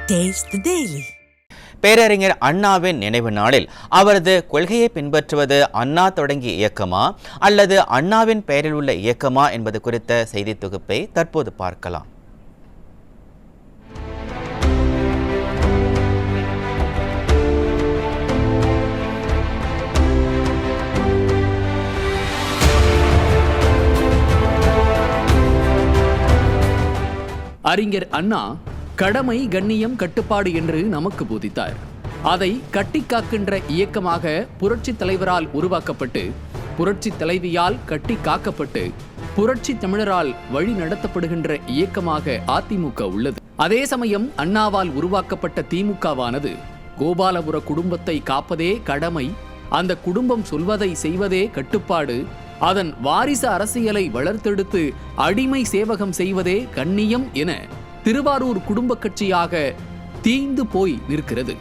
Taste the Daily. பேரறிஞர் அண்ணாவின் நினைவு நாளில் அவரது கொள்கையை பின்பற்றுவது அண்ணா தொடங்கிய இயக்கமா அல்லது அண்ணாவின் பெயரில் உள்ள இயக்கமா என்பது குறித்த செய்தி தொகுப்பை தற்போது பார்க்கலாம். அறிஞர் அண்ணா கடமை, கண்ணியம், கட்டுப்பாடு என்று நமக்கு போதித்தார். அதை கட்டிக்காக்கின்ற இயக்கமாக புரட்சி தலைவரால் உருவாக்கப்பட்டு, புரட்சி தலைவியால் கட்டி காக்கப்பட்டு, புரட்சி தமிழரால் வழி நடத்தப்படுகின்ற இயக்கமாக அதிமுக உள்ளது. அதே சமயம் அண்ணாவால் உருவாக்கப்பட்ட திமுகவானது கோபாலபுர குடும்பத்தை காப்பதே கடமை, அந்த குடும்பம் சொல்வதை செய்வதே கட்டுப்பாடு, அதன் வாரிசு அரசியலை வளர்த்தெடுத்து அடிமை சேவகம் செய்வதே கண்ணியம் என திருவாரூர் குடும்ப கட்சியாக தீந்து போய் நிற்கிறது.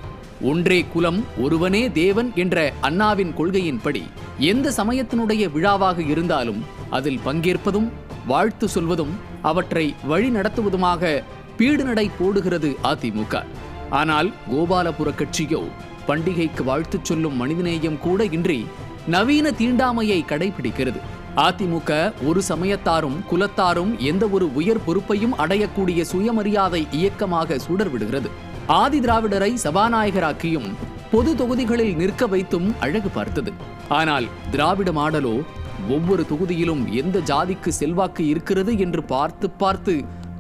ஒன்றே குலம், ஒருவனே தேவன் என்ற அண்ணாவின் கொள்கையின்படி எந்த சமயத்தினுடைய விழாவாக இருந்தாலும் அதில் பங்கேற்பதும், வாழ்த்து சொல்வதும், அவற்றை வழி நடத்துவதுமாக பீடுநடை போடுகிறது அதிமுக. ஆனால் கோபாலபுர கட்சியோ பண்டிகைக்கு வாழ்த்து சொல்லும் மனிதநேயம் கூட இன்றி நவீன தீண்டாமையை கடைபிடிக்கிறது. அதிமுக ஒரு சமயத்தாரும் குலத்தாரும் எந்த ஒரு உயர் பொறுப்பையும் அடையக்கூடிய சுயமரியாதை இயக்கமாக சுடர்விடுகிறது. ஆதி திராவிடரை சபாநாயகராக்கியும் பொது தொகுதிகளில் நிற்க வைத்தும் அழகு பார்த்தது. ஆனால் திராவிட மாடலோ ஒவ்வொரு தொகுதியிலும் எந்த ஜாதிக்கு செல்வாக்கு இருக்கிறது என்று பார்த்து பார்த்து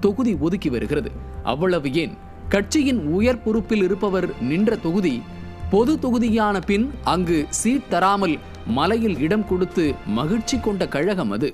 தொகுதி ஒதுக்கி வருகிறது. அவ்வளவு ஏன், கட்சியின் உயர் பொறுப்பில் இருப்பவர் நின்ற தொகுதி பொது தொகுதியான பின் அங்கு சீட் தராமல் மலையில் இடம் கொடுத்து மகிழ்ச்சி கொண்ட கழகம் அது.